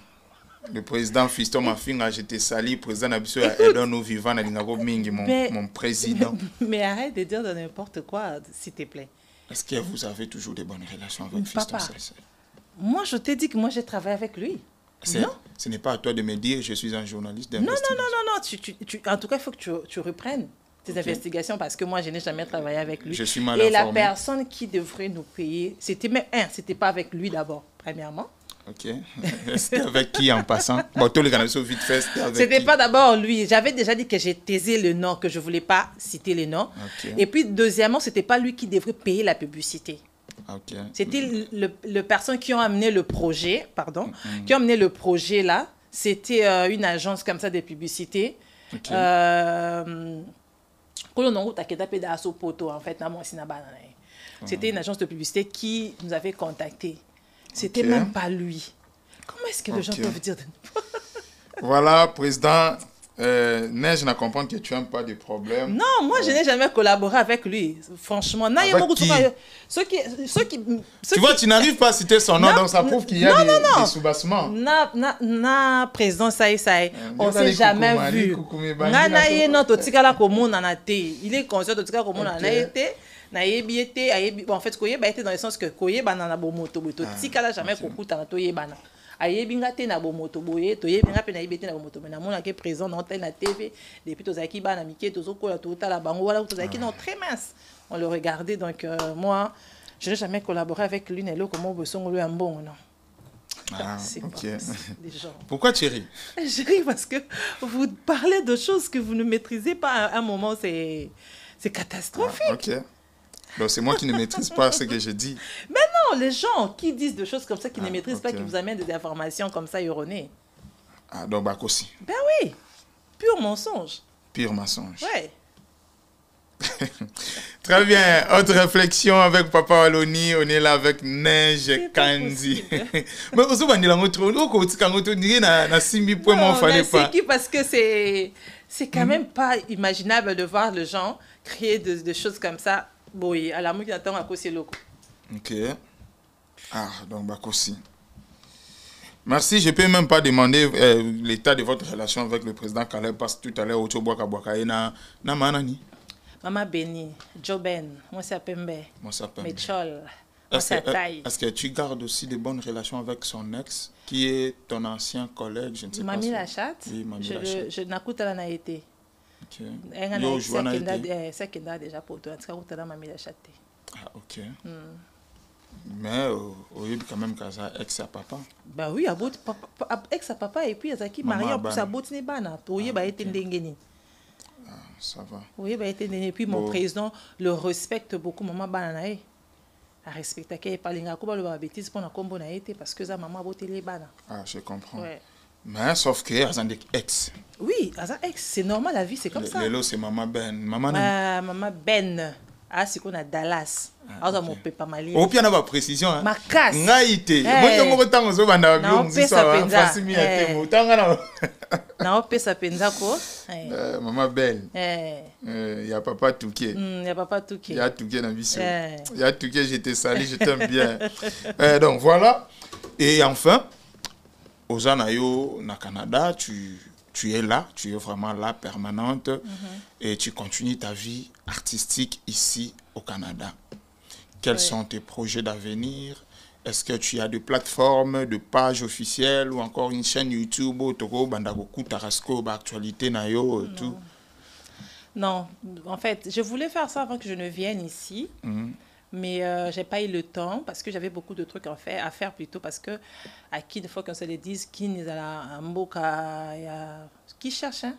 B: Le président Fiston m'a fait j'étais sali, le président Nabissou a aidé nous vivants, mon président.
A: Mais arrête de dire de n'importe quoi, s'il te plaît.
B: Est-ce que vous avez toujours de bonnes relations avec Fiston Saïsaï?
A: Moi, je t'ai dit que moi, j'ai travaillé avec lui.
B: Non. Ce n'est pas à toi de me dire je suis un journaliste d'investigation.
A: Non. En tout cas, il faut que tu reprennes tes investigations parce que moi, je n'ai jamais travaillé avec lui.
B: Je suis mal
A: informé.
B: Et
A: la personne qui devrait nous payer, c'était pas avec lui d'abord, premièrement.
B: Ok. C'était avec qui en passant? Bon, tous les Canadiens sont vite fait.
A: C'était pas d'abord lui. J'avais déjà dit que j'ai taisé le nom, que je ne voulais pas citer le nom. Okay. Et puis, deuxièmement, ce n'était pas lui qui devrait payer la publicité.
B: Okay.
A: C'était le personne qui ont amené le projet, qui ont amené le projet là. C'était une agence comme ça de publicité.
B: Okay.
A: C'était une agence de publicité qui nous avait contactés. C'était même pas lui. Comment est-ce que les gens peuvent dire de nous?
B: Voilà, président. Neige, je comprends que tu n'aimes pas de problème.
A: Non, moi, je n'ai jamais collaboré avec lui. Franchement,
B: avec qui?
A: Ceux qui
B: tu vois, tu n'arrives pas à citer son nom, donc ça prouve qu'il y a des soubassements.
A: Na président, ça y est. On ne s'est jamais vu. Il est conscient de tout cas comme on en a été. En fait, Koyeba était dans le sens que Koyeba n'a pas de moto. Tika n'a jamais beaucoup de Toyebana. Ayebinga te na bomoto boye to yebinga pe na ibete na bomoto mais na mona ke présent dans tel na TV depuis to zaki ba na mike to zokola to tala bango wala to zaki non très mince on le regardait donc moi je n'ai jamais collaboré avec lui n'est comme on besoin lui un bon non.
B: Ah, ok.
A: Gens.
B: Pourquoi tu ris?
A: Je ris parce que vous parlez de choses que vous ne maîtrisez pas à un moment c'est catastrophique.
B: Ah, ok. Donc c'est moi qui ne maîtrise pas ce que je dis.
A: Mais non, les gens qui disent des choses comme ça, qui ne maîtrisent pas, qui vous amènent des informations comme ça erronées.
B: Ah, donc bah aussi.
A: Ben oui, pur mensonge.
B: Pur mensonge.
A: Ouais.
B: Très bien. Autre réflexion avec Papa Waloni. On est là avec Neige Kanzi. Mais aussi, on est là,
A: parce que c'est quand même pas imaginable de voir les gens créer des choses comme ça. Oui, à la mouille d'attendre à cause de l'eau.
B: Ok. Ah, donc bah aussi. Merci. Je ne peux même pas demander l'état de votre relation avec le président Caleb parce que tout à l'heure, au Tchoboaka Boaka, na manani.
A: Maman Béni, Joben, moi c'est Pembe, Méchol, moi c'est Taï.
B: Est-ce que tu gardes aussi de bonnes relations avec son ex, qui est ton ancien collègue, je ne sais pas.
A: Mamie Lachat,
B: oui,
A: je n'écoute pas la été. C'est qu'il a déjà pour toi, en tout cas, tu as Mamie Lachat.
B: Ah, ok. Mais il y a quand même ex à papa.
A: Bah oui, ex à papa et puis il y a qui marié en plus à Botine Bana. Oui, bah été ndengeni.
B: Ça va.
A: Oui, bah été ndengeni. Puis mon président le respecte beaucoup, maman Bana. A respecté qu'elle parle ngako le bêtise pour na kombo na été parce que sa maman Botine Bana.
B: Ah, je comprends.
A: Ouais.
B: Mais sauf que as un ex.
A: Oui, as un ex, c'est normal la vie, c'est comme ça.
B: Lelo c'est maman Ben.
A: Maman Ben. Ah, c'est qu'on a Dallas. Ah, ça mon papa mali.
B: Au pire, on a pas précision. Hein.
A: Ma casse.
B: Ngaïté. Moi, je me retrouve au banda.
A: Non, pesa penza. Non, pesa penza ko.
B: Maman belle. Il y a papa Touké.
A: Il y a papa Touké.
B: Il y a Touké dans Bissau. Il y a Touké, je te salue, je t'aime bien. Donc voilà. Et enfin, Ozanayo, na Canada, tu es là, tu es vraiment là, permanente, et tu continues ta vie artistique ici au Canada. Quels sont tes projets d'avenir? Est-ce que tu as des plateformes, de pages officielles ou encore une chaîne YouTube, actualité, nayo, tout?
A: Non, en fait, je voulais faire ça avant que je ne vienne ici. Mais je n'ai pas eu le temps parce que j'avais beaucoup de trucs à faire plutôt parce que à qui une fois qu'on se le dise qui n'est à Mboka qui cherche hein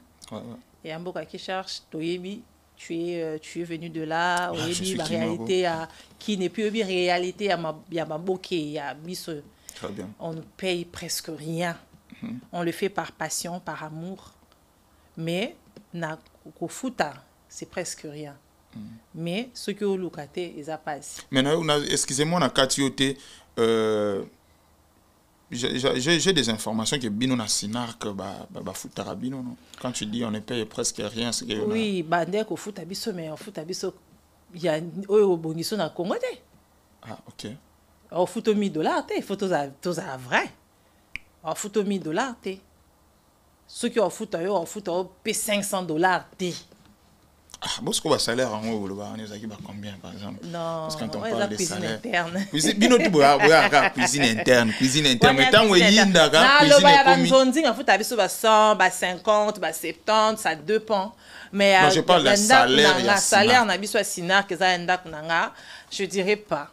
A: et à Mboka qui cherche Toyebi tu es venu de là Oyebi la réalité qui n'est plus une réalité à Mboké à Bisso.
B: Très bien.
A: On ne paye presque rien. On le fait par passion, par amour. Mais na kofuta c'est presque rien. Mais ce que vous locatez, ils a pas.
B: Maintenant, excusez-moi, on a catioté. J'ai des informations que Bino na sinar que Futarabino non. Quand tu dis on ne paye presque rien, c'est que
A: oui, bandé ko Futabiso mais en Futabiso il y a au boniso na Congo.
B: Ah OK.
A: Au fout $1000 té, faut tous à vrai. Au fout $1000 té. Ceux qui ont fout au paye $500 té.
B: Ah, bon, ce qu'on va salaire en haut, on est à combien par exemple?
A: Non,
B: parce que quand on
A: parle
B: de
A: cuisine
B: salaire
A: interne.
B: Cuisine interne, cuisine interne. Mais tant que yinda cuisine
A: économique. En fait, tu as 100, 50, 70, ça dépend. Mais
B: non, je parle de salaire.
A: Le salaire, na biso sinar que ça ndak nanga, je dirais pas.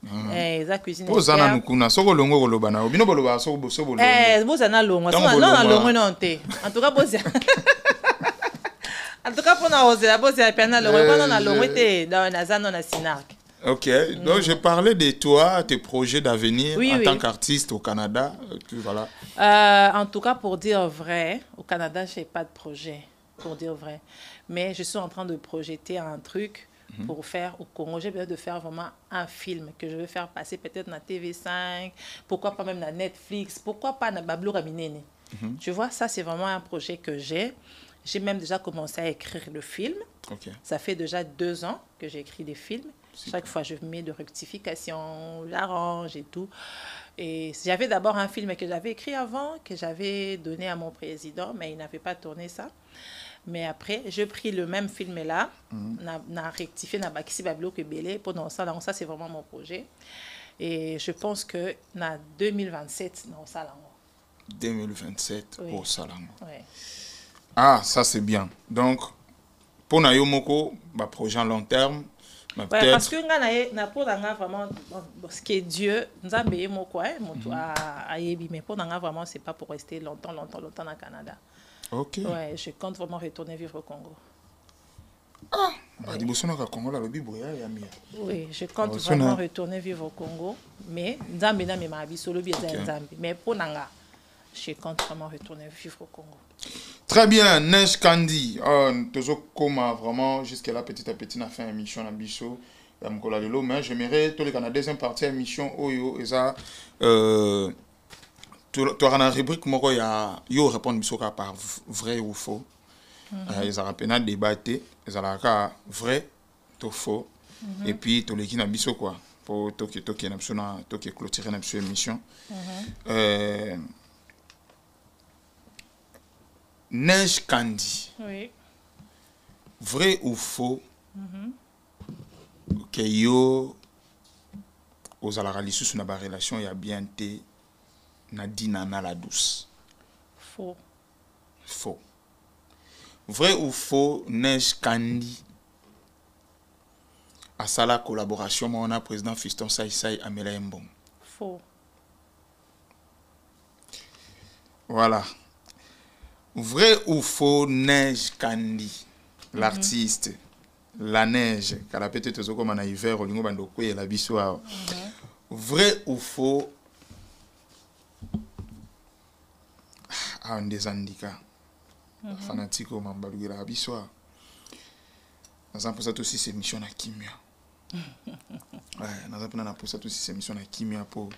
A: Ça cuisine interne.
B: Ozana nukuna soko longo kolobana. Bino boloba soko longo.
A: Bozana longo. Non, longo non té. En tout cas, bozana. En tout cas, pour nous, c'est la bonne
B: ok, donc je parlais de toi, tes projets d'avenir tant qu'artiste au Canada. Voilà.
A: En tout cas, pour dire vrai, au Canada, je n'ai pas de projet, pour dire vrai. Mais je suis en train de projeter un truc pour faire au Congo. J'ai besoin de faire vraiment un film que je veux faire passer peut-être dans TV5, pourquoi pas même dans Netflix, pourquoi pas dans Bablo Raminene. Tu vois, ça c'est vraiment un projet que j'ai. J'ai même déjà commencé à écrire le film. Ça fait déjà 2 ans que j'écris des films. Chaque fois, je mets de rectifications, j'arrange et tout. Et j'avais d'abord un film que j'avais écrit avant, que j'avais donné à mon président, mais il n'avait pas tourné ça. Mais après, j'ai pris le même film-là, n'a rectifié, n'a bakisi bablo que belé. Pendant ça, là, ça c'est vraiment mon projet. Et je pense que dans 2027, dans ça là.
B: 2027
A: oui.
B: Au Salango.
A: Oui.
B: Ah, ça c'est bien. Donc, pour Nayomoko, bah, projet à long terme. Bah,
A: ouais, parce que pour vraiment, ce qui est Dieu, nous avons payé mon quoi, mais pour vraiment, c'est pas pour rester longtemps au Canada.
B: Ok.
A: Ouais, je compte vraiment retourner vivre au Congo.
B: Ah, bah,
A: oui. Oui, je compte vraiment retourner vivre au Congo, mais mais pour Nanga, je compte vraiment retourner vivre au Congo.
B: Très bien, Neige Kandi. Vraiment, jusqu'à là, petit à petit, on a fait une émission à Bisso. Mais j'aimerais, dans la deuxième partie de l'émission, et ça, tu auras une rubrique, il y a répondre par vrai ou faux. Ils ont peine à débattre, ils ont vrai ou faux. Et puis, tu les biso quoi. Pour clôturer notre émission. Neige Kandi.
A: Oui.
B: Vrai ou faux que yo aux alaralissus sur la relation il y a bien été Nadina na la douce.
A: Faux.
B: Faux. Vrai ou faux Neige Kandi à sa collaboration on a président Fiston Saïsaï Amela Mbong.
A: Faux.
B: Voilà. Vrai ou faux Neige Kandi, l'artiste, la neige, car la peut-être comme en hiver, au lingo bandoko et la bissoire. Vrai ou faux un des handicats, fanatique au mambalu la bissoire. Nous avons posé aussi ces missions à Kimia. Nous avons posé aussi ces missions à Kimia pour.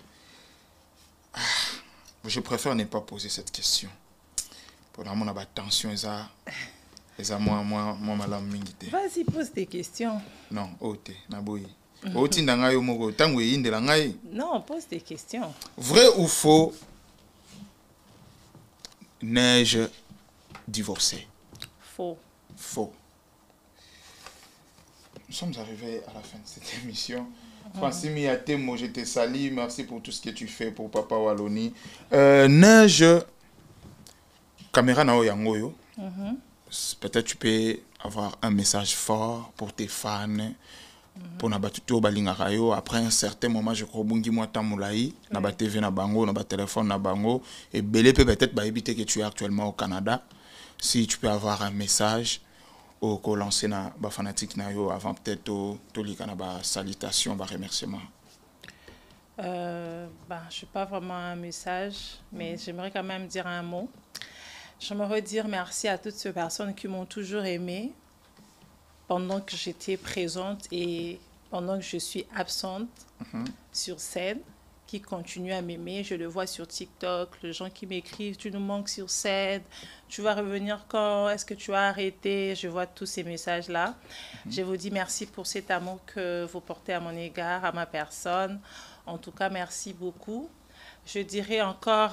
B: Je préfère ne pas poser cette question. Pour la mon attention, ça moi malam mingite.
A: Vas-y, pose tes questions.
B: Non, ote, naboyi. Oti ndanga yo moko tango yinde la ngai.
A: Non, pose tes questions.
B: Vrai ou faux Neige divorcée?
A: Faux.
B: Faux. Nous sommes arrivés à la fin de cette émission. Francis Miatemo, je te salue. Merci pour tout ce que tu fais pour Papa Wallonie. Neige, caméra na yangoyo. Peut-être tu peux avoir un message fort pour tes fans. Pour nabatuto balingakayo. Après un certain moment, je crois bungi moi tamulai. Naba TV na bango, naba téléphone na bango. Et belé peut-être bah éviter que tu es actuellement au Canada. Si tu peux avoir un message. Au lancer na ba fanatique na yo avant peut-être to lika na ba salutation ba remerciement.
A: Je n'ai pas vraiment un message, mais j'aimerais quand même dire un mot. J'aimerais dire merci à toutes ces personnes qui m'ont toujours aimée pendant que j'étais présente et pendant que je suis absente sur scène, qui continuent à m'aimer. Je le vois sur TikTok, les gens qui m'écrivent, tu nous manques sur scène, tu vas revenir quand, est-ce que tu as arrêté? Je vois tous ces messages-là. Je vous dis merci pour cet amour que vous portez à mon égard, à ma personne. En tout cas, merci beaucoup. Je dirais encore,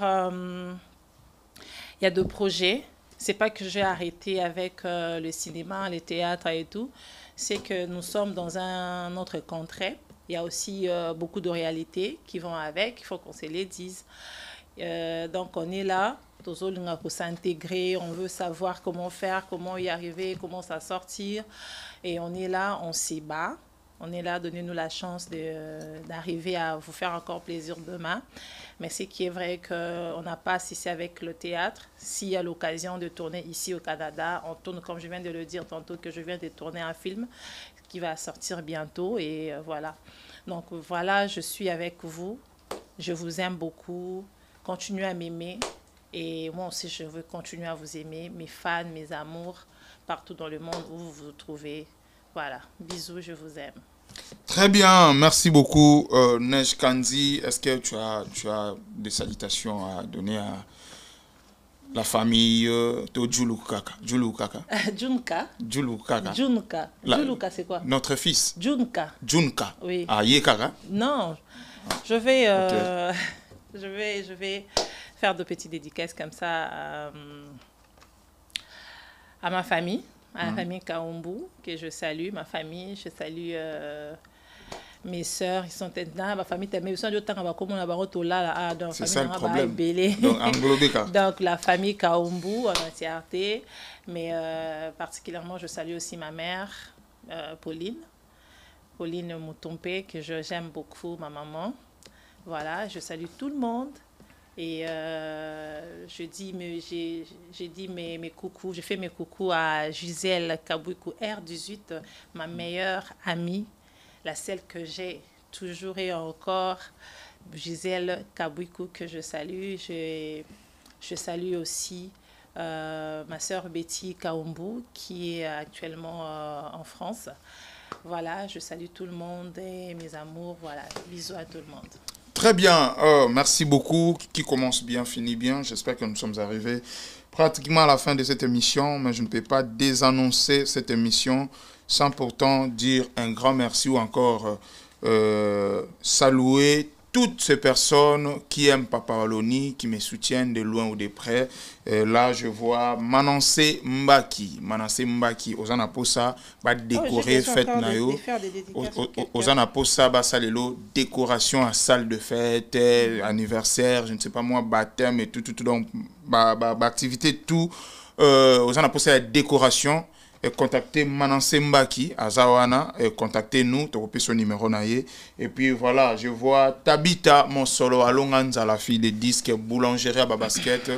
A: il y a 2 projets. C'est pas que j'ai arrêté avec le cinéma, le théâtre et tout. C'est que nous sommes dans un autre contrée. Il y a aussi beaucoup de réalités qui vont avec, il faut qu'on se les dise. Donc on est là, pour s'intégrer, on veut savoir comment faire, comment y arriver, comment s'en sortir. Et on est là, on s'y bat. On est là, donnez-nous la chance d'arriver à vous faire encore plaisir demain. Mais ce qui est vrai qu'on n'a pas cessé avec le théâtre. S'il y a l'occasion de tourner ici au Canada, on tourne, comme je viens de le dire tantôt, que je viens de tourner un film qui va sortir bientôt. Et voilà. Donc voilà, je suis avec vous. Je vous aime beaucoup. Continuez à m'aimer. Et moi aussi, je veux continuer à vous aimer. Mes fans, mes amours, partout dans le monde où vous vous trouvez. Voilà, bisous, je vous aime.
B: Très bien, merci beaucoup Neige Kandi. Est-ce que tu as des salutations à donner à la famille de Djoulou-Kaka?
A: Junka.
B: Djoulou-Kaka.
A: Djoulou-Kaka, c'est quoi?
B: Notre fils.
A: Junka.
B: Junka.
A: Oui.
B: Ah, Yekaka?
A: Non, je vais,
B: Okay.
A: je vais faire de petites dédicaces comme ça à ma famille, à la famille Kaombu, que je salue, ma famille, je salue mes sœurs, ils sont là, ma famille t'aime, c'est ça le
B: problème.
A: Donc la famille Kaombu en entièreté, mais particulièrement je salue aussi ma mère, Pauline Moutompé, que j'aime beaucoup, ma maman. Voilà, je salue tout le monde. Et j'ai dit mes coucous, je fais mes coucous à Gisèle Kabouikou R18, ma meilleure amie, la celle que j'ai toujours et encore, Gisèle Kabouikou, que je salue. Je salue aussi ma sœur Betty Kaombu, qui est actuellement en France. Voilà, je salue tout le monde et mes amours. Voilà, bisous à tout le monde.
B: Très bien, merci beaucoup. Qui commence bien, finit bien. J'espère que nous sommes arrivés pratiquement à la fin de cette émission, mais je ne peux pas désannoncer cette émission sans pourtant dire un grand merci ou encore saluer toutes ces personnes qui aiment Papa Wallonie, qui me soutiennent de loin ou de près. Et là, je vois Manassé Mbaki. Ozana Posa, va décorer fête nayo. Ozana Posa, va salelo, décoration à salle de fête, anniversaire, je ne sais pas moi, baptême et tout. Donc, activité, tout. Ozana Posa, décoration. Et contactez Manassé Mbaki à Zawana et contactez-nous, tu as son numéro naïe. Et puis voilà, je vois Tabita mon solo à Longanza, la fille des disques, boulangerie à Babasket.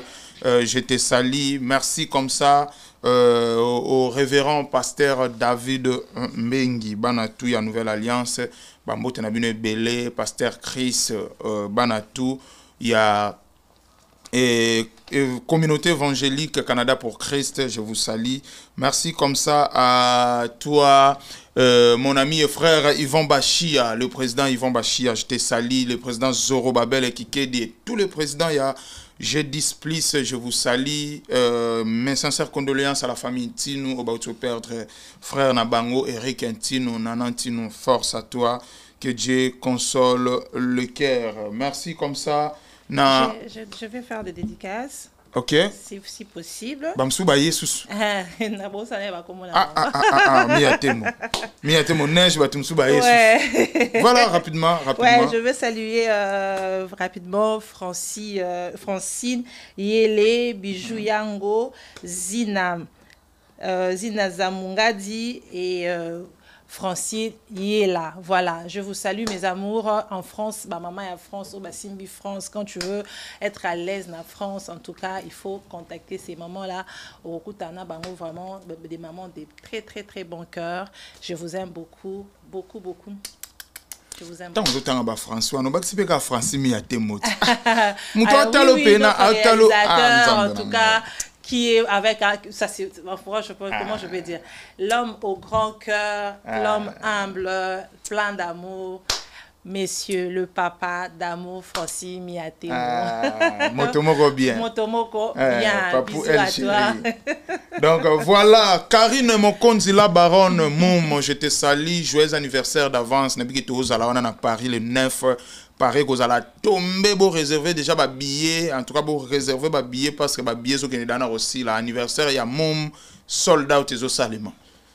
B: Je te salue, merci comme ça au révérend pasteur David Mbengi, Banatou, ya Nouvelle Alliance, Bambo Tenabine Belé, pasteur Chris Banatou, il y a et communauté évangélique Canada pour Christ, je vous salue. Merci comme ça à toi, mon ami et frère Yvon Bachia, le président Yvon Bachia, je te salue, le président Zorobabel et Kikedi, tous les présidents, il y a G10+, je vous salue. Mes sincères condoléances à la famille Tino, au bauto perdre frère Nabango, Eric Tino, Nanan Tino, force à toi, que Dieu console le cœur. Merci comme ça.
A: Je vais faire des dédicaces.
B: Ok.
A: Si possible.
B: Bamsouba Jesus. Miatemo neige batumsouba Jesus. Voilà, rapidement.
A: Ouais, je veux saluer rapidement Francine, Yele, Bijou Yango, Zina Zamungadi et Francine Yela. Voilà, je vous salue mes amours en France, ma maman est en France, au Bassimbi France. Quand tu veux être à l'aise en France, en tout cas, il faut contacter ces mamans-là. Au Rokutana, Bango, vraiment des mamans de très très très bon cœur. Je vous aime beaucoup, beaucoup, beaucoup. Je vous aime.
B: Tant que tu as François, nous ne sommes pas Français, mais il y a des mots.
A: En tout cas, qui est avec ça, c'est comment je peux dire, l'homme au grand cœur, l'homme humble, plein d'amour, messieurs, le papa d'amour, Francis Miatemo.
B: Motomoko bien.
A: Motomoko bien. Bisous à toi.
B: Donc voilà, Karine Mokonzi la baronne Moum, je te salue, joyeux anniversaire d'avance. N'habite aux Alawana à Paris le 9. Pareil que vous allez tomber pour réserver déjà des billets, en tout cas pour réserver des billets parce que les billets sont aussi l'anniversaire il y a mon sold out et salement.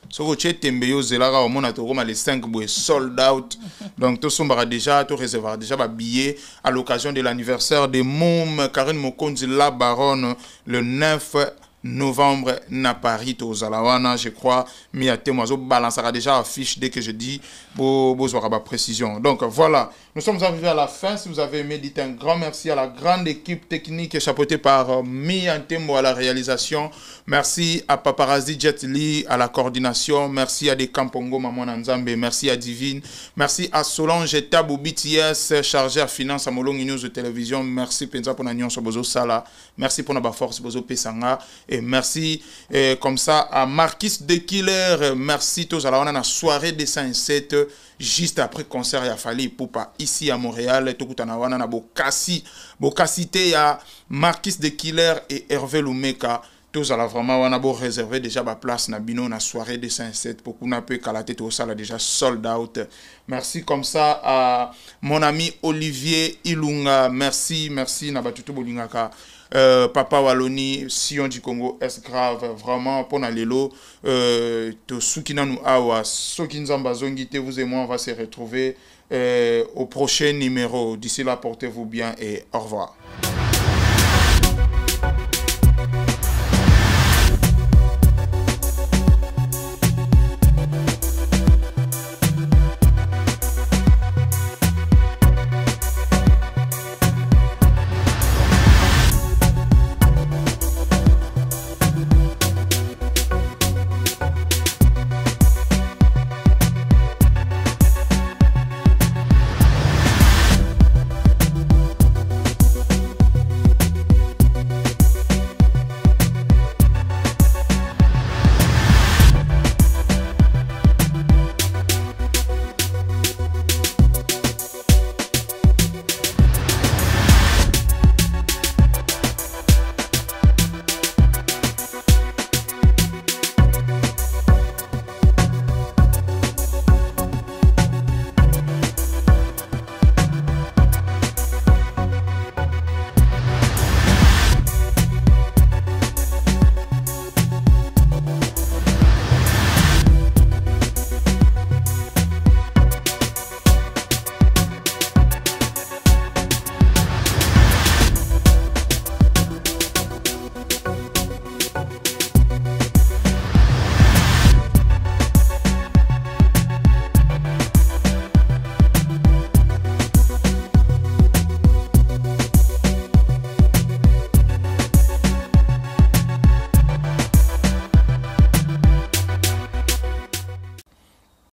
B: Si vous êtes tombé zelara au monde à les 5 sold out. Donc tout sommes déjà tout réserver déjà des billets à l'occasion de l'anniversaire de Moum Karine Mokonzi la baronne le 9 novembre na Paris aux Alawana, je crois. Miatemo balancera déjà affiche dès que je dis besoin de précision. Donc voilà, nous sommes arrivés à la fin. Si vous avez aimé, dites un grand merci à la grande équipe technique chapeautée par Miatemo à la réalisation. Merci à Paparazzi Jet Li à la coordination. Merci à Dekampongo Maman Nzambe. Merci à Divine. Merci à Solange Tabou BTS chargé à finance à Molong News de télévision. Merci Penza pour la Nyon Sobozo Sala. Merci pour notre force Bozo Pesanga. Et Et merci comme ça à Marquis de Killer. Merci tous. Alors on a une soirée de 107 juste après concert à Fali Poupa ici à Montréal. Tout on a Bokassi à Marquis de Killer et Hervé Lumeka. Tous alors vraiment on a beau réserver déjà ma place na bino na soirée de 107 pour qu'on a peu calater tout ça là déjà sold out. Merci comme ça à mon ami Olivier Ilunga. Merci na batutu bolingaka. Papa Waloni, Sion du Congo, est grave, vraiment, pour Nalelo, to Soukina nous awa, Sokinzamba Zongite, vous et moi, on va se retrouver au prochain numéro. D'ici là, portez-vous bien et au revoir.